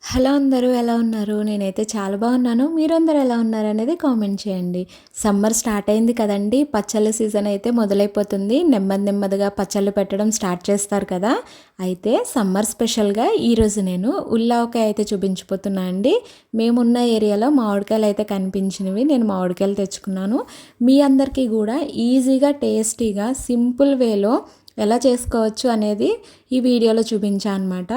Hello అందరూ ఎలా ఉన్నారు? నేనైతే చాలా బాగున్నాను. మీరందరూ ఎలా ఉన్నారనేది కామెంట్ చేయండి. సమ్మర్ స్టార్ట్ అయింది కదండీ! పచ్చళ్ళ సీజన్ అయితే మొదలైపోతుంది. నెమ్మదిగా పచ్చళ్ళు పెట్టడం స్టార్ట్ చేస్తారు కదా! అయితే సమ్మర్ స్పెషల్‌గా ఈరోజు నేను ఉల్లావకాయ అయితే చూపించబోతున్నా అండి. మేమున్న ఏరియాలో మామిడికాయలు అయితే కనిపించినవి. నేను మామిడికాయలు తెచ్చుకున్నాను. మీ అందరికీ కూడా ఈజీగా, టేస్టీగా, సింపుల్ వేలో ఎలా చేసుకోవచ్చు అనేది ఈ వీడియోలో చూపించా అనమాట.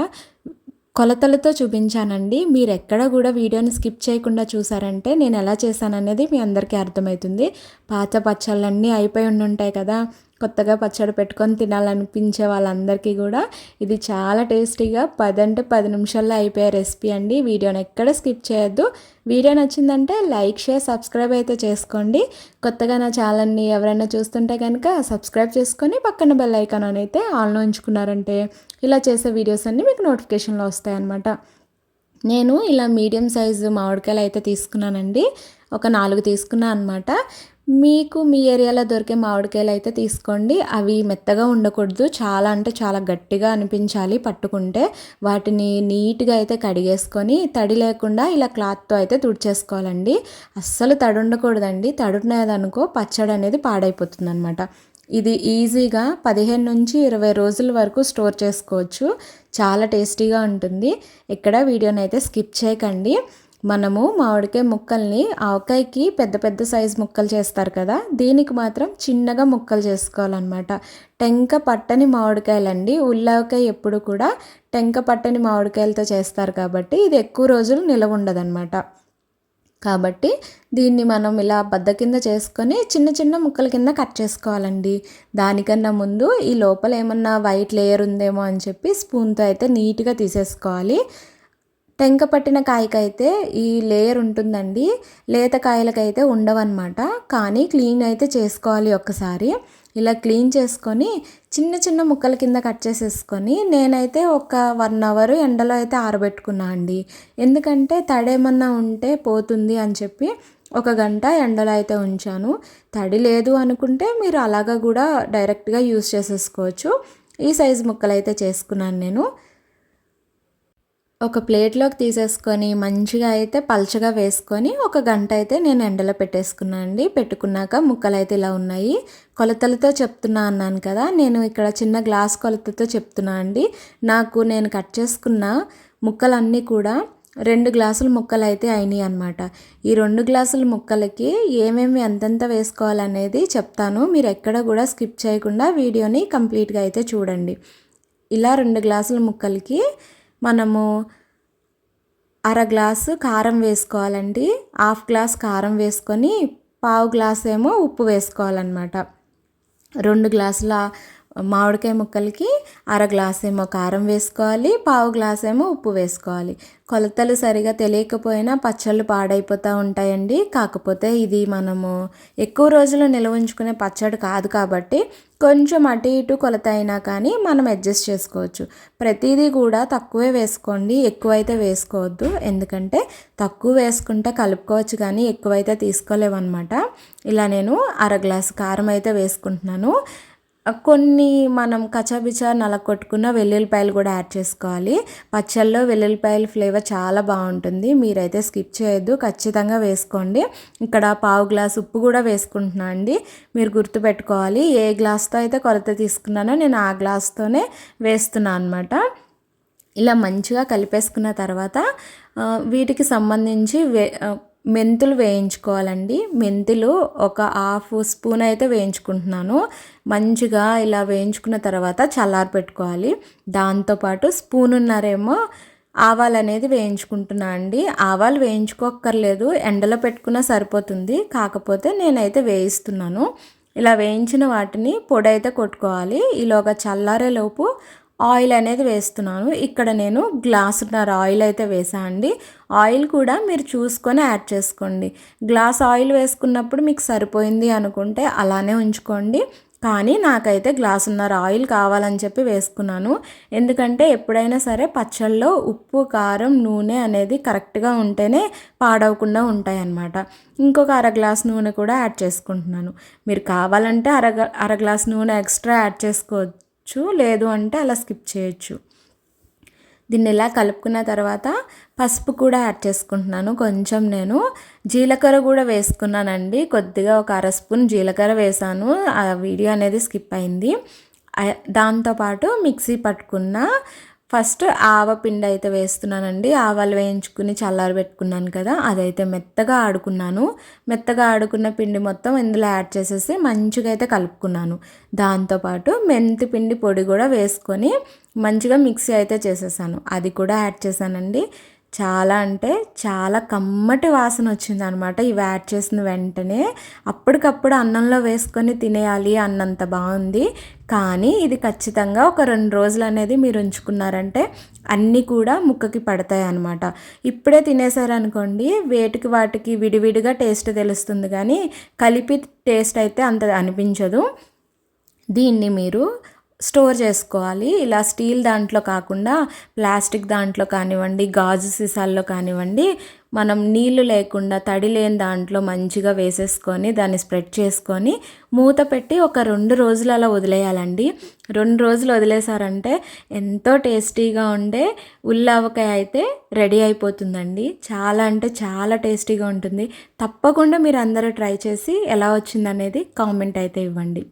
కొలతలతో చూపించానండి. మీరెక్కడ కూడా వీడియోని స్కిప్ చేయకుండా చూసారంటే నేను ఎలా చేశాననేది మీ అందరికీ అర్థమవుతుంది. పాత పచ్చళ్ళన్నీ అయిపోయి ఉండుంటాయి కదా! కొత్తగా పచ్చడి పెట్టుకొని తినాలనిపించే వాళ్ళందరికీ కూడా ఇది చాలా టేస్టీగా 10 అంటే 10 నిమిషాల్లో అయిపోయే రెసిపీ అండి. వీడియోని ఎక్కడ స్కిప్ చేయొద్దు. వీడియో నచ్చిందంటే లైక్, షేర్, సబ్స్క్రైబ్ అయితే చేసుకోండి. కొత్తగా నా ఛానల్ని ఎవరైనా చూస్తుంటే కనుక సబ్స్క్రైబ్ చేసుకొని పక్కన బెల్ ఐకాన్ అయితే ఆన్లో ఉంచుకున్నారంటే ఇలా చేసే వీడియోస్ అన్నీ మీకు నోటిఫికేషన్లో వస్తాయన్నమాట. నేను ఇలా మీడియం సైజు మామిడికాయలు అయితే తీసుకున్నానండి. ఒక 4 తీసుకున్నా అనమాట. మీకు మీ ఏరియాలో దొరికే మామిడికాయలు అయితే తీసుకోండి. అవి మెత్తగా ఉండకూడదు. చాలా అంటే చాలా గట్టిగా అనిపించాలి పట్టుకుంటే. వాటిని నీట్గా అయితే కడిగేసుకొని తడి లేకుండా ఇలా క్లాత్తో అయితే తుడిచేసుకోవాలండి. అస్సలు తడి ఉండకూడదండి. తడి ఉన్నదనుకో పచ్చడి అనేది పాడైపోతుంది అనమాట. ఇది ఈజీగా 15 నుంచి 20 రోజుల వరకు స్టోర్ చేసుకోవచ్చు. చాలా టేస్టీగా ఉంటుంది. ఇక్కడ వీడియోని అయితే స్కిప్ చేయకండి. మనము మామిడికాయ ముక్కల్ని ఆవకాయకి పెద్ద పెద్ద సైజు ముక్కలు చేస్తారు కదా, దీనికి మాత్రం చిన్నగా ముక్కలు చేసుకోవాలన్నమాట. టెంక పట్టని మామిడికాయలండి. ఉల్లావకాయ ఎప్పుడు కూడా టెంక పట్టని మామిడికాయలతో చేస్తారు కాబట్టి ఇది ఎక్కువ రోజులు నిలవ ఉండదన్నమాట. కాబట్టి దీన్ని మనం ఇలా బద్ద కింద చేసుకొని చిన్న చిన్న ముక్కల కింద కట్ చేసుకోవాలండి. దానికన్నా ముందు ఈ లోపల ఏమన్నా వైట్ లేయర్ ఉందేమో అని చెప్పి స్పూన్తో అయితే నీట్గా తీసేసుకోవాలి. టెంక పట్టిన కాయకైతే ఈ లేయర్ ఉంటుందండి. లేత కాయలకైతే ఉండవన్నమాట. కానీ క్లీన్ అయితే చేసుకోవాలి ఒక్కసారి. ఇలా క్లీన్ చేసుకొని చిన్న చిన్న ముక్కల కింద కట్ చేసేసుకొని నేనైతే ఒక 1 అవర్ ఎండలో అయితే ఆరబెట్టుకున్నా అండి. ఎందుకంటే తడేమన్నా ఉంటే పోతుంది అని చెప్పి ఒక గంట ఎండలో అయితే ఉంచాను. తడి లేదు అనుకుంటే మీరు అలాగా కూడా డైరెక్ట్గా యూస్ చేసేసుకోవచ్చు. ఈ సైజు ముక్కలు అయితే చేసుకున్నాను నేను. ఒక ప్లేట్లోకి తీసేసుకొని మంచిగా అయితే పల్చగా వేసుకొని ఒక గంట అయితే నేను ఎండలో పెట్టేసుకున్నాను అండి. పెట్టుకున్నాక ముక్కలు అయితే ఇలా ఉన్నాయి. కొలతలతో చెప్తున్నా అన్నాను కదా, నేను ఇక్కడ చిన్న గ్లాస్ కొలతతో చెప్తున్నా అండి. నేను కట్ చేసుకున్న ముక్కలన్నీ కూడా 2 గ్లాసుల ముక్కలు అయితే అయినాయి అనమాట. ఈ 2 గ్లాసుల ముక్కలకి ఏమేమి ఎంతెంత వేసుకోవాలనేది చెప్తాను. మీరు ఎక్కడ కూడా స్కిప్ చేయకుండా వీడియోని కంప్లీట్గా అయితే చూడండి. ఇలా 2 గ్లాసుల ముక్కలకి మనము అర గ్లాసు కారం వేసుకోవాలండి. హాఫ్ గ్లాస్ కారం వేసుకొని పావు గ్లాస్ ఏమో ఉప్పు వేసుకోవాలన్నమాట. 2 గ్లాసుల మామిడికాయ ముక్కలకి అర గ్లాస్ ఏమో కారం వేసుకోవాలి, పావు గ్లాస్ ఏమో ఉప్పు వేసుకోవాలి. కొలతలు సరిగా తెలియకపోయినా పచ్చళ్ళు పాడైపోతూ ఉంటాయండి. కాకపోతే ఇది మనము ఎక్కువ రోజులు నిల్వ ఉంచుకునే పచ్చడి కాదు కాబట్టి కొంచెం అటు ఇటు కొలత అయినా కానీ మనం అడ్జస్ట్ చేసుకోవచ్చు. ప్రతిదీ కూడా తక్కువే వేసుకోండి, ఎక్కువైతే వేసుకోవద్దు. ఎందుకంటే తక్కువ వేసుకుంటే కలుపుకోవచ్చు కానీ ఎక్కువైతే తీసుకోలేమన్నమాట. ఇలా నేను అర గ్లాసు కారం అయితే వేసుకుంటున్నాను. కొన్ని మనం కచ్చాపిచ్చా నలగొట్టుకున్న వెల్లుల్లిపాయలు కూడా యాడ్ చేసుకోవాలి. పచ్చళ్ళలో వెల్లుల్లిపాయల ఫ్లేవర్ చాలా బాగుంటుంది. మీరైతే స్కిప్ చేయొద్దు, ఖచ్చితంగా వేసుకోండి. ఇక్కడ పావు గ్లాస్ ఉప్పు కూడా వేసుకుంటున్నాను అండి. మీరు గుర్తుపెట్టుకోవాలి, ఏ గ్లాస్తో అయితే కొలత తీసుకున్నానో నేను ఆ గ్లాస్తోనే వేస్తున్నాను అనమాట. ఇలా మంచిగా కలిపేసుకున్న తర్వాత వీటికి సంబంధించి మెంతులు వేయించుకోవాలండి. మెంతులు ఒక హాఫ్ స్పూన్ అయితే వేయించుకుంటున్నాను. మంచిగా ఇలా వేయించుకున్న తర్వాత చల్లారి పెట్టుకోవాలి. దాంతోపాటు స్పూనున్నరేమో ఆవాలు అనేది వేయించుకుంటున్నా అండి. ఆవాలు వేయించుకోక్కర్లేదు, ఎండలో పెట్టుకున్నా సరిపోతుంది. కాకపోతే నేనైతే వేయిస్తున్నాను. ఇలా వేయించిన వాటిని పొడి అయితే కొట్టుకోవాలి. ఈలోగా చల్లారేలోపు ఆయిల్ అనేది వేస్తున్నాను. ఇక్కడ నేను గ్లాసున్నర ఆయిల్ అయితే వేసాను అండి. ఆయిల్ కూడా మీరు చూసుకొని యాడ్ చేసుకోండి. గ్లాస్ ఆయిల్ వేసుకున్నప్పుడు మీకు సరిపోయింది అనుకుంటే అలానే ఉంచుకోండి. కానీ నాకైతే గ్లాసున్నర ఆయిల్ కావాలని చెప్పి వేసుకున్నాను. ఎందుకంటే ఎప్పుడైనా సరే పచ్చళ్ళలో ఉప్పు, కారం, నూనె అనేది కరెక్ట్గా ఉంటేనే పాడవకుండా ఉంటాయన్నమాట. ఇంకొక అర గ్లాస్ నూనె కూడా యాడ్ చేసుకుంటున్నాను. మీరు కావాలంటే అర గ్లాస్ నూనె ఎక్స్ట్రా యాడ్ చేసుకోవచ్చు, లేదు అంటే అలా స్కిప్ చేయొచ్చు. దీన్ని ఇలా కలుపుకున్న తర్వాత పసుపు కూడా యాడ్ చేసుకుంటున్నాను. కొంచెం నేను జీలకర్ర కూడా వేసుకున్నానండి. కొద్దిగా ఒక అర స్పూన్ జీలకర్ర వేసాను. ఆ వీడియో అనేది స్కిప్ అయింది. దాంతోపాటు మిక్సీ పట్టుకున్న ఫస్ట్ ఆవపిండి అయితే వేస్తున్నానండి. ఆవాలు వేయించుకుని చల్లారబెట్టుకున్నాను కదా, అదైతే మెత్తగా ఆడుకున్నాను. మెత్తగా ఆడుకున్న పిండి మొత్తం ఇందులో యాడ్ చేసేసి మంచిగా అయితే కలుపుకున్నాను. దాంతోపాటు మెంతి పిండి పొడి కూడా వేసుకొని మంచిగా మిక్సీ అయితే చేసేసాను. అది కూడా యాడ్ చేశానండి. చాలా అంటే చాలా కమ్మటి వాసన వచ్చిందనమాట ఇవి యాడ్ చేసిన వెంటనే. అప్పటికప్పుడు అన్నంలో వేసుకొని తినేయాలి అన్నంత బాగుంది. కానీ ఇది ఖచ్చితంగా ఒక 2 రోజులు అనేది మీరు ఉంచుకున్నారంటే అన్నీ కూడా ముక్కకి పడతాయి అన్నమాట. ఇప్పుడే తినేసారనుకోండి వేటికి వాటికి విడివిడిగా టేస్ట్ తెలుస్తుంది, కానీ కలిపి టేస్ట్ అయితే అంత అనిపించదు. దీన్ని మీరు స్టోర్ చేసుకోవాలి. ఇలా స్టీల్ దాంట్లో కాకుండా ప్లాస్టిక్ దాంట్లో కానివ్వండి, గాజు సీసాల్లో కానివ్వండి, మనం నీళ్లు లేకుండా తడి లేని దాంట్లో మంచిగా వేసేసుకొని దాన్ని స్ప్రెడ్ చేసుకొని మూత పెట్టి ఒక 2 రోజులు అలా వదిలేయాలండి. 2 రోజులు వదిలేసారంటే ఎంతో టేస్టీగా ఉండే ఉల్లావకాయ అయితే రెడీ అయిపోతుందండి. చాలా అంటే చాలా టేస్టీగా ఉంటుంది. తప్పకుండా మీరు అందరూ ట్రై చేసి ఎలా వచ్చిందనేది కామెంట్ అయితే ఇవ్వండి.